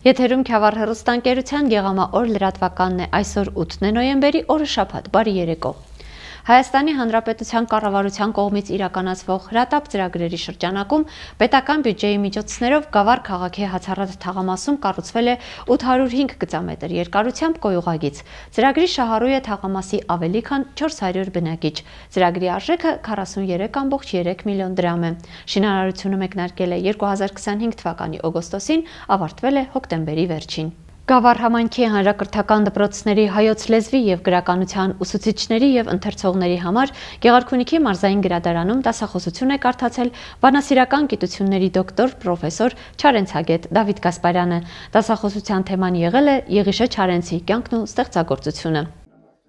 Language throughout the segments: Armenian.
Եթերում Քյավառ հեռուստաընկերության Գեղամա օր լրատվականն է, այսօր 8 նոյեմբերի օրը շաբաթ, բարի երեկո։ Հայաստանի Հանրապետության կառավարության կողմից իրականացվող հրատապ ծրագրերի շրջանակում պետական բյուջեի միջոցներով Գավառ քաղաքի հացառատ թաղամասում կառուցվել է 805 գծամետր երկարությամբ կոյուղագիծ։ Ծրագրի շահառու է թաղամասի ավելի քան 400 բնակիչ։ Ծրագրի արժեքը 43.3 միլիոն դրամ է։ Շինարարությունը մեկնարկել է 2025 թվականի օգոստոսին, ավարտվել է հոկտեմբերի վերջին։ Գավառ համայնքի հանրակրթական դպրոցների հայոց լեզվի եւ գրականության ուսուցիչների եւ ընթերցողների համար Գեղարքունիքի մարզային գրադարանում դասախոսություն է կարդացել բանասիրական գիտությունների դոկտոր պրոֆեսոր Չարենցագետ Դավիթ Գասպարյանը։ Դասախոսության թեման եղել է Եղիշե Չարենցի կյանքն ու ստեղծագործությունը։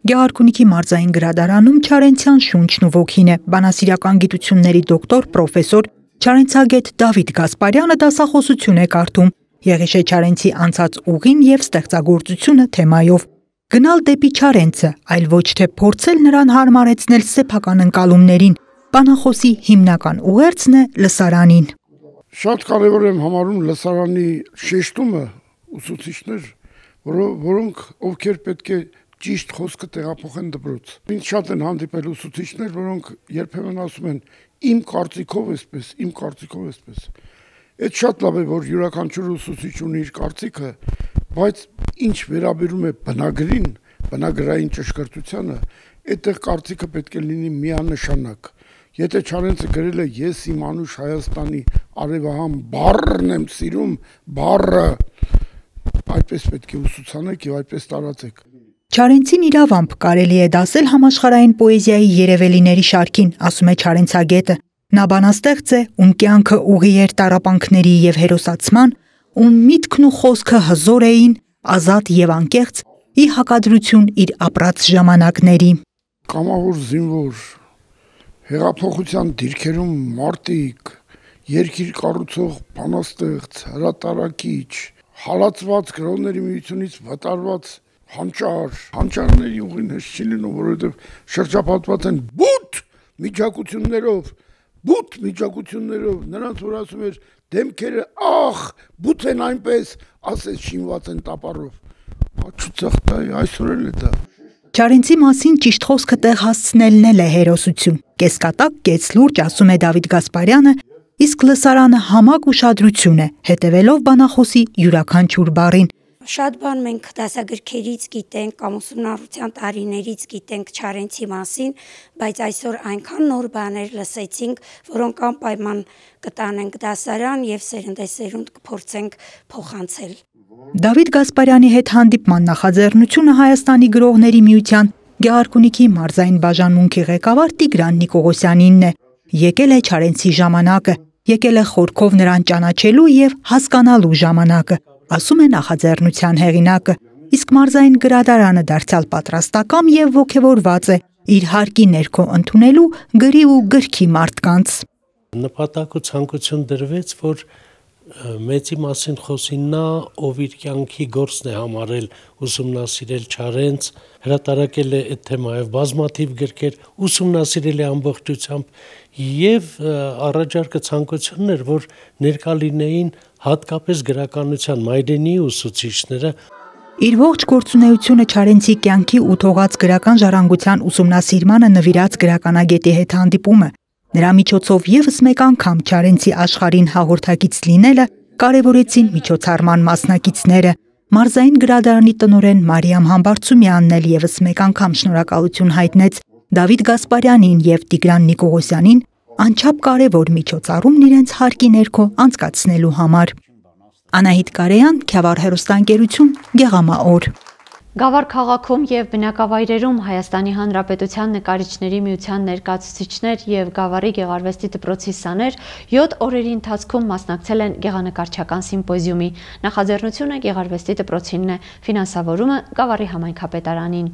Գեղարքունիքի մարզային գրադարանում Չարենցյան շունչն ու ոգին է։ Բանասիրական գիտությունների դոկտոր պրոֆեսոր Չարենցագետ Դավիթ Գասպարյանը դասախոսություն է կարդում Եղիշե Չարենցի անցած ուղին եւ ստեղծագործությունը թեմայով։ Գնալ դեպի Չարենցը, այլ ոչ թե փորձել նրան հարմարեցնել սեփական ընկալումներին։ Բանախոսի հիմնական ուղերձն է լսարանին։ Շատ կարևոր եմ համարում լսարանի շեշտումը ուսուցիչներ, որոնք ովքեր պետք է ճիշտ խոսքը տեղափոխեն դպրոց։ Ինձ շատ են հանդիպել ուսուցիչներ, որոնք երբեմն ասում են իմ կարծիքով էսպես, իմ կարծիքով էսպես։ Այդ շատ լավ է, որ յուրաքանչյուր ուսուցիչ ունի իր կարծիքը, բայց ինչ վերաբերում է բնագրին, բնագրային ճշգրտությանը, այդտեղ կարծիքը պետք է լինի միանշանակ։ Եթե Չարենցը գրել է ես իմ անուշ Հայաստանի արևահամ բառն եմ սիրում, բառը, այդպես պետք է ուսուցանեք եւ այդպես տարածեք։ Չարենցին իրավամբ կարելի է դասել համաշխարհային պոեզիայի երևելիների շարքին, ասում է Չարենցագետը։ Նա բանաստեղծ է, ում կյանքը ուղի էր տառապանքների եւ հերոսացման, ում միտքն ու խոսքը հզոր էին, ազատ եւ անկեղծ, ի հակադրություն իր ապրած ժամանակների։ Կամավոր զինվոր, հեղափոխության դիրքերում մարտիկ, երկիր կառուցող բանաստեղծ, հրատարակիչ, հալածված գրողների միությունից վտարված հանճարների ուղին հեշտ չի լինում, որովհետեւ շրջապատված են բութ միջակություններով, նրանց որ ասում էր դեմքերը ախ, բութ են այնպես, ասես շինված են տապարով։ Աչուծախտայ, այսօր էլ է դա։ Չարենցի մասին ճիշտ խոսքը տեղ հասցնելն էլ է հերոսություն։ Կեսկատակ, կեցլուրջ, ասում է Դավիթ Գասպարյանը, իսկ լսարանը համակ ուշադրություն է, հետևելով բանախոսի յուրաքանչյուր բառին։ Շատ բան մենք դասագրքերից գիտենք կամ ուսումնառության տարիներից գիտենք Չարենցի մասին, բայց այսօր այնքան նոր բաներ լսեցինք, որոնք անպայման կտանենք դասարան եւ սերնդեսերունդ կփորձենք փոխանցել։ Դավիթ Գասպարյանի հետ հանդիպման նախաձեռնությունը Հայաստանի գրողների միության Գեղարքունիքի մարզային բաժանմունքի ղեկավար Տիգրան Նիկողոսյանինն է։ Եկել է Չարենցի ժամանակը, եկել է խորքով նրան ճանաչելու եւ հասկանալու ժամանակը, ասում է նախաձեռնության հեղինակը, իսկ մարզային գրադարանը դարձյալ պատրաստակամ եւ ոգեւորված է իր հարկի ներքո ընդունելու գրի ու գրքի մարդկանց։ Նպատակ ու ցանկություն դրվեց, որ մեծի մասին խոսի նա, ով իր կյանքի գործն է համարել ուսումնասիրել Չարենց, հրատարակել է այդ թեմայով բազմաթիվ գրքեր, ուսումնասիրել է ամբողջությամբ եւ առաջարկը ցանկությունն էր, որ ներկա լինեին հատկապես գրականության մայրենի ուսուցիչները։ Իր ողջ գործունեությունը Չարենցի կյանքի ու թողած գրական ժառանգության ուսումնասիրմանը նվիրած գրականագետի հետ հանդիպումը, նրա միջոցով եւս մեկ անգամ Չարենցի աշխարհին հաղորդակից լինելը կարևորեցին միջոցառման մասնակիցները։ Մարզային գրադարանի տնօրեն Մարիամ Համբարձումյանն էլ եւս մեկ անգամ շնորհակալություն հայտնեց Դավիթ Գասպարյանին եւ Տիգրան Նիկողոսյանին անչափ կարևոր միջոցառումն իրենց հարկի ներքո անցկացնելու համար։ Անահիտ Կարեյան, Քյավառ հեռուստաընկերություն, Գեղամա օր։ Գավառ քաղաքում եւ բնակավայրերում Հայաստանի Հանրապետության նկարիչների միության ներկայացուցիչներ եւ Գավառի գեղարվեստի դպրոցի սաներ 7 օրերի ընթացքում մասնակցել են գեղանկարչական սիմպոզիումի։ Նախաձեռնությունը գեղարվեստի դպրոցինն է, ֆինանսավորումը Գավառի համայնքապետարանին։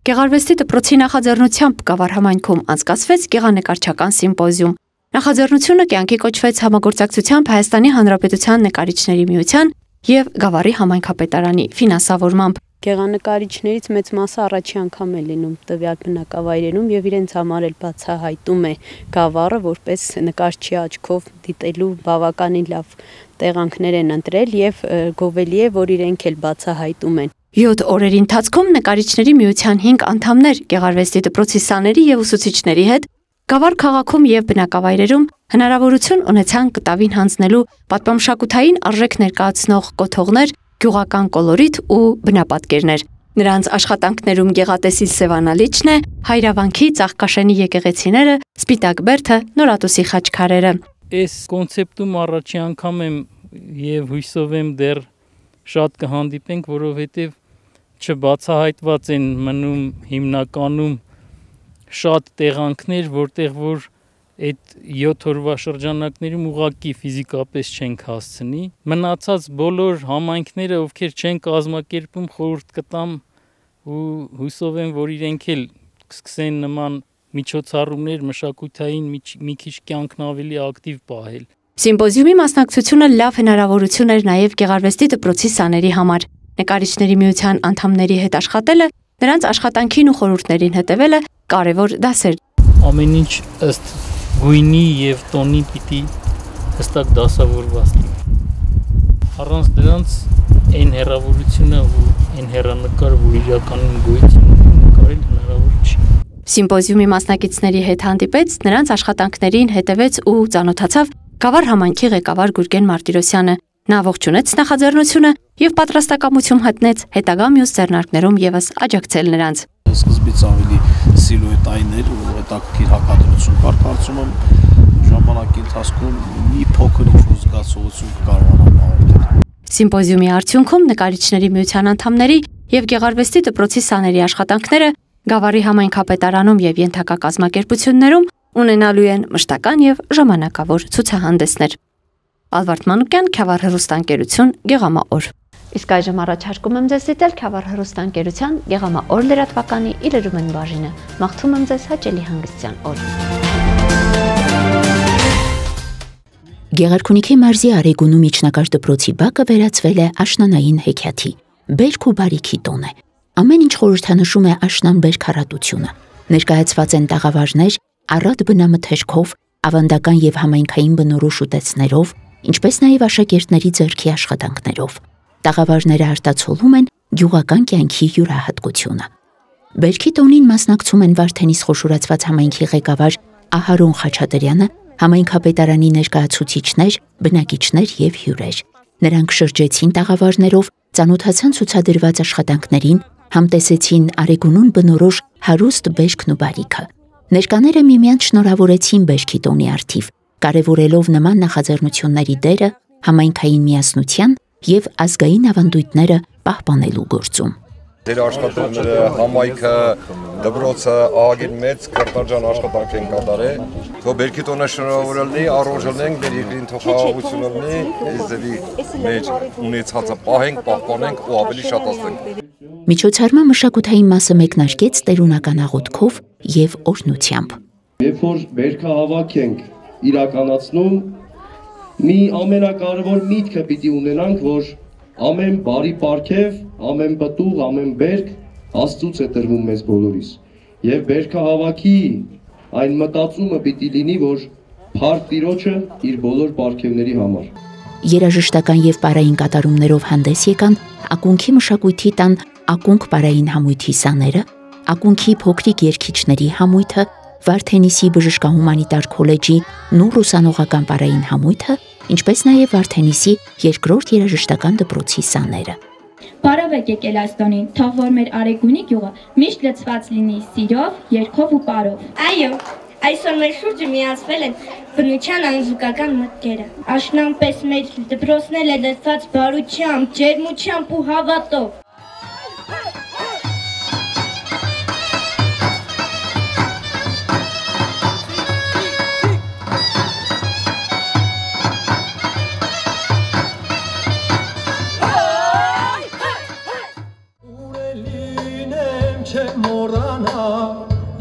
Գեղարվեստի դպրոցի նախաձեռնությամբ Գավառ համայնքում անցկացվեց գեղանկարչական սիմպոզիում։ Նախաձեռնությունը կյանքի կոչվեց համագործակցությամբ Հայաստանի Հանրապետության նկարիչների միության եւ Գավառի համայնքապետարանի ֆինանսավորմամբ։ Գեղանկարիչներից մեծ մասը առաջի անգամ է լինում տվյալ բնակավայրերում եւ իրենց համար էլ բացահայտում է գավառը որպես նկարչի աչքով դիտելու բավականին լավ տեղանքներ են ընտրել եւ գովելի է, որ իրենք էլ բացահայտում են։ 7 օրերի ընթացքում նկարիչների միության 5 անդամներ Գեղարվեստի դպրոցի սաների եւ ուսուցիչների հետ Գավառ քաղաքում եւ բնակավայրերում հնարավորություն ունեցան կտավին հանձնելու պատմամշակութային արժեք ներկայացնող կոթողներ, գյուղական կոլորիտ ու բնապատկերներ։ Նրանց աշխատանքներում գեղատեսիլ Սևանալիչն է, Հայրավանքի Ծաղկաշենի եկեղեցիները, Սպիտակ Բերդը, Նորատուսի խաչքարերը։ Այս կոնցեպտում առաջի անգամ եմ եւ հույսով եմ դեռ շատ կհանդիպենք, որովհետեւ չբացահայտված են մնում հիմնականում շատ տեղանքներ, որտեղ որ այդ 7 օրվա շրջանակներում ուղղակի ֆիզիկապես չենք հասցնի։ Մնացած բոլոր համայնքները, ովքեր չեն կազմակերպում, խորհուրդ կտամ ու հուսով եմ, որ իրենք էլ սկսեն նման միջոցառումներ մշակութային մի քիչ կյանքն ավելի ակտիվ պահել։ Սիմպոզիումի մասնակցությունը լավ հնարավորություն էր նաև Գեղարվեստի դպրոցի սաների համար։ Նկարիչների միության անդամների հետ աշխատելը, նրանց աշխատանքին ու խորհուրդներին հետևելը կարևոր դաս էր։ Ամեն ինչ ըստ գույնի եւ տոնի պիտի հստակ դասավորված լինի։ Առանց դրանց այն հեռավորությունը ու այն հեռանկար, որ իրականում գույցին նկարել հնարավոր չի։ Սիմպոզիումի մասնակիցների հետ հանդիպեց, նրանց աշխատանքներին հետևեց ու ծանոթացավ Գավառ համայնքի ղեկավար Գուրգեն Մարտիրոսյանը։ Նա ողջունեց նախաձեռնությունը եւ պատրաստակամություն հայտնեց հետագա մյուս ձեռնարկներում եւս աջակցել նրանց։ Սկզբից ավելի սիլուետային էր ու հետաքրքիր հակադրություն կար, կարծում եմ ժամանակի ընթացքում մի փոքր ինչ զգացողություն կկարողանամ հաղորդել։ Սիմպոզիումի արդյունքում նկարիչների միության անդամների եւ Գեղարվեստի դպրոցի սաների աշխատանքները Գավառի համայնքապետարանում եւ ենթակա կազմակերպություններում ունենալու են մշտական եւ ժամանակավոր ցուցահանդեսներ։ Ալվարդ Մանուկյան, Քյավառ հեռուստաընկերություն, Գեղամաօր։ Իսկ այժմ առաջարկում եմ ձեզ դիտել Քյավառ հեռուստաընկերության Գեղամաօր լրատվականի իրերումն բաժինը։ Մաղթում եմ ձեզ հաճելի հանգստյան օր։ Գեղարքունիքի մարզի Արեգունու միջնակարգ դպրոցի բակը վերածվել է աշնանային հեքիաթի։ Բերք ու բարիքի տոն է։ Ամեն ինչ խորհրդանշում է աշնան բերք առատությունը։ Ներկայացված են տաղավարներ առատ բնամթերքով, ավանդական եւ համայնքային բնորոշ ուտեստներով, ինչպես նաև աշակերտների ձեռքի աշխատանքներով։ Տաղավարները արտացոլում են գյուղական կյանքի յուրահատկությունը։ Բերքի տոնին մասնակցում են Վարդենիս խոշորացված համայնքի ղեկավար Ահարոն Խաչատրյանը, համայնքապետարանի ներկայացուցիչներ, բնակիչներ եւ հյուրեր։ Նրանք շրջեցին տաղավարներով, ծանոթացան ցուցադրված աշխատանքներին, համտեսեցին Արեգունուն բնորոշ հարուստ բերքն ու բարիքը։ Ներկաները միմյանց շնորհավորեցին բերքի տոնի առթիվ, կարևորելով նման նախաձեռնությունների դերը համայնքային միասնության եւ ազգային ավանդույթները պահպանելու գործում։ Ձեր աշխատողները, համայնքը, դպրոցը, աղագին մեծ կրտարջան աշխատանք են կատարել։ Թող բերքի տոնը շնորհավորելնի, առողջանենք, մեր երկրին թող խաղաղություն լինի, այս ձևի մեջ ունեցածը պահենք, պահպանենք ու ավելի շատացնենք։ Միջոցառման մշակութային մասը մեկնարկեց տերունական աղոթքով եւ օրհնությամբ։ Երբ որ բերքը հավաք ենք իրականացնում, մի ամենակարևոր միտքը պիտի ունենանք, որ ամեն բարի պարգև, ամեն պտուղ, ամեն բերք Աստծուց է տրվում մեզ բոլորիս։ Եվ բերքը հավաքի այն մտածումը պիտի լինի, որ փառք Տիրոջը իր բոլոր պարգևների համար։ Երաժշտական եւ պարային կատարումներով հանդես եկան ակունքի մշակույթի տան ակունք պարային համույթի սաները, ակունքի փոքրիկ երգիչների համույթը, Վարդենիսի բժշկահումանիտար քոլեջի նոր ուսանողական պարային համույթը, ինչպես նաև Վարդենիսի երկրորդ երաժշտական դպրոցի սաները։ Բարով եք եկել այս տոնին, թող որ մեր Արեգունի գյուղը միշտ լցված լինի սիրով, երգով ու պարով։ Այո, այսօր մեր շուրջը միացվել են բնության անզուգական մտքերը։ Աշնան պես մեր դպրոցն էլ է լցված բարությամբ, ջերմությամբ ու հավատով։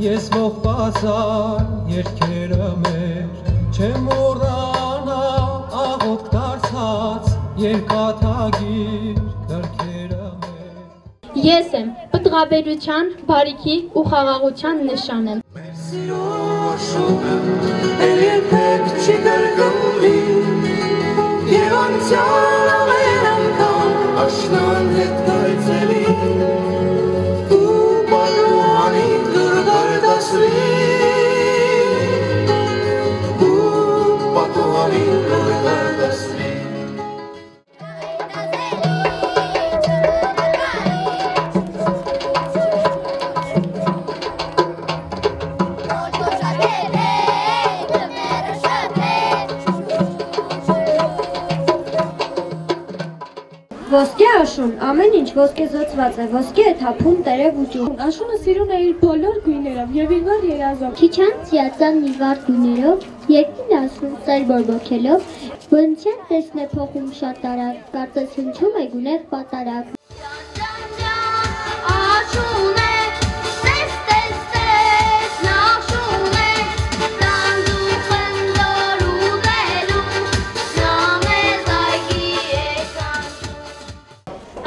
Ես ողբազար երկերը մեր չեմ մոռանա աղոթք դարձած երկաթագիր գրքերը մեր Ես եմ պտղաբերության, բարիքի ու խաղաղության նշանը։ Եվ անցյալ ամեն անգամ աշնան հետ կայցելի ու պատուհանին դուր կարտասվի ու պատուհանին դուր կարտասվի Ոսկե աշուն, ամեն ինչ ոսկեզօծված է, ոսկե է թափում տերև ու ջուր։ Աշունը սիրուն է իր բոլոր գույներով եւ իր վառ երազով։ Քիչանց յացան մի վառ գույներով, երկին աշուն ծեր բորբոքելով, բնության տեսն է փոխում շատ արագ, կարծես հնչում է գունեղ պատարագ։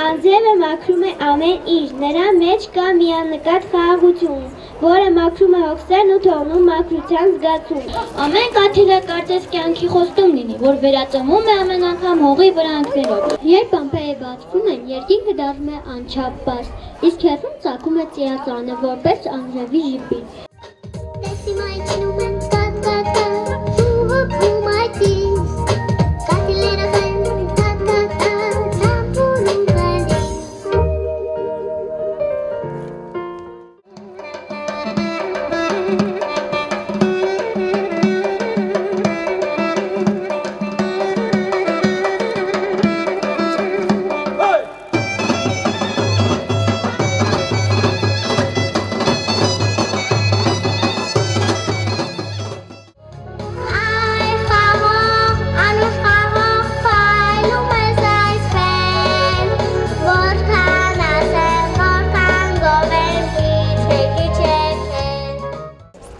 Անձրևը մաքրում է ամեն ինչ, նրա մեջ կա միանկատ խաղաղություն, որը մաքրում է հոգսերն ու թողնում մաքրության զգացում։ Ամեն կաթիլը կարծես կյանքի խոստում լինի, որ վերածնվում է ամեն անգամ հողի վրանքներով։ Երբ ամպերը բացվում են, երկինքը դառնում է անչափ բաց, իսկ հեռվում ծագում է ծիածանը, որպես անձրևի ժիպի։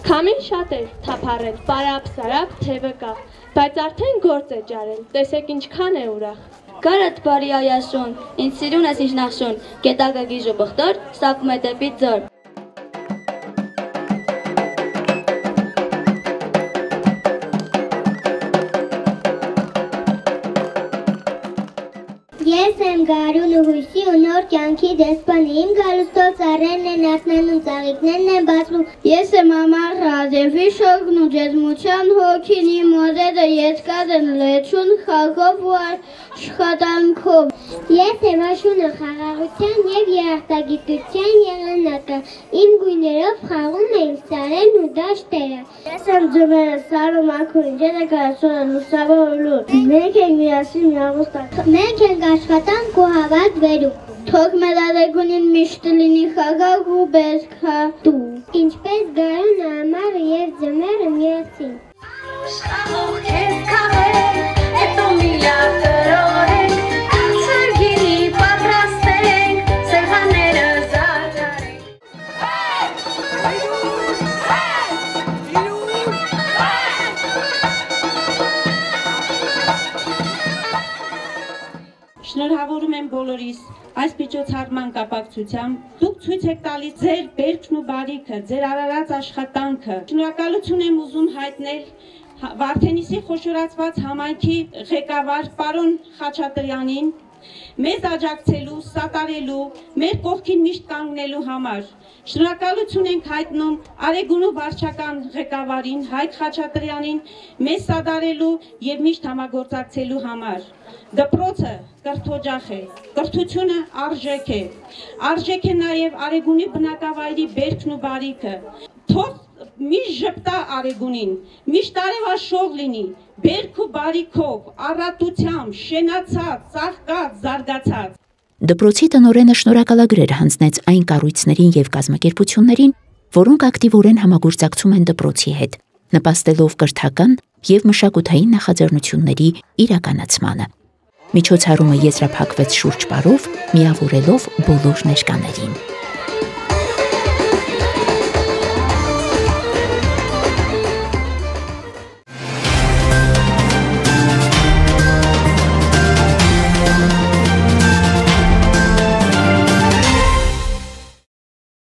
Քամին շատ էր թափառել, պարապ-սարապ թևը կա, բայց արդեն գործ է ջարել, տեսեք ինչքան է ուրախ։ Կարդ բարի այաշուն, ինձ սիրուն ես ինչ նախշուն, կետակը գիժու բխտոր, սակում է դեպի ձոր։ Ես եմ գարուն ու հույսի ու նոր կյանքի դեսպանը, իմ գալուստով ծառերն են արթնանում, ծաղիկներն են բացվում։ Ես եմ ամառ ռադեվի շոգն ու ջերմության հոգին, իմ օրերը ետկած են լեչուն խաղով ու աշխատանքով։ Ես եմ աշունը խաղաղության և երախտագիտության եղանակը, իմ գույներով խաղում են սարերն ու դաշտերը։ Ես եմ ձմերը սարում ակուն, ինջերը կարասուն են լուսավոր լուր։ Մենք ենք միասին միաղուստակ։ Մենք ենք աշխատանք ու հավատ վերում։ Թող մեր արեգունին միշտ լինի խաղաղ ու բերքատու։ Ինչպես գարունը, ամառը և ձմեռը միասին։ Շնորհավորում եմ բոլորիս այս միջոցառման կապակցությամբ, դուք ցույց եք տալիս ձեր բերքն ու բարիքը, ձեր արարած աշխատանքը։ Շնորհակալություն եմ ուզում հայտնել Վարդենիսի խոշորացված համայնքի ղեկավար պարոն Խաչատրյանին, մեզ աջակցելու, սատարելու, մեր կողքին միշտ կանգնելու համար։ Շնորհակալություն ենք հայտնում Արեգունու վարչական ղեկավարին Հայկ Խաչատրյանին, մեզ սատարելու եւ միշտ համագործակցելու համար։ Դպրոցը կրթօջախ է, կրթությունը արժեք է նաև Արեգունի բնակավայրի բերքն ու բարիքը։ Թող միշտ ժպտա Արեգունին, միշտ արևաշող լինի, բերք ու բարիքով, առատությամբ, շենացած, ծաղկած, զարգացած։ Դպրոցի տնօրենը շնորհակալագրեր հանձնեց այն կառույցներին եւ կազմակերպություններին, որոնք ակտիվորեն համագործակցում են դպրոցի հետ, նպաստելով կրթական եւ մշակութային նախաձեռնությունների իրականացմանը։ Միջոցառումը եզրափակվեց շուրջ պարով, միավորելով բոլոր ներկաներին։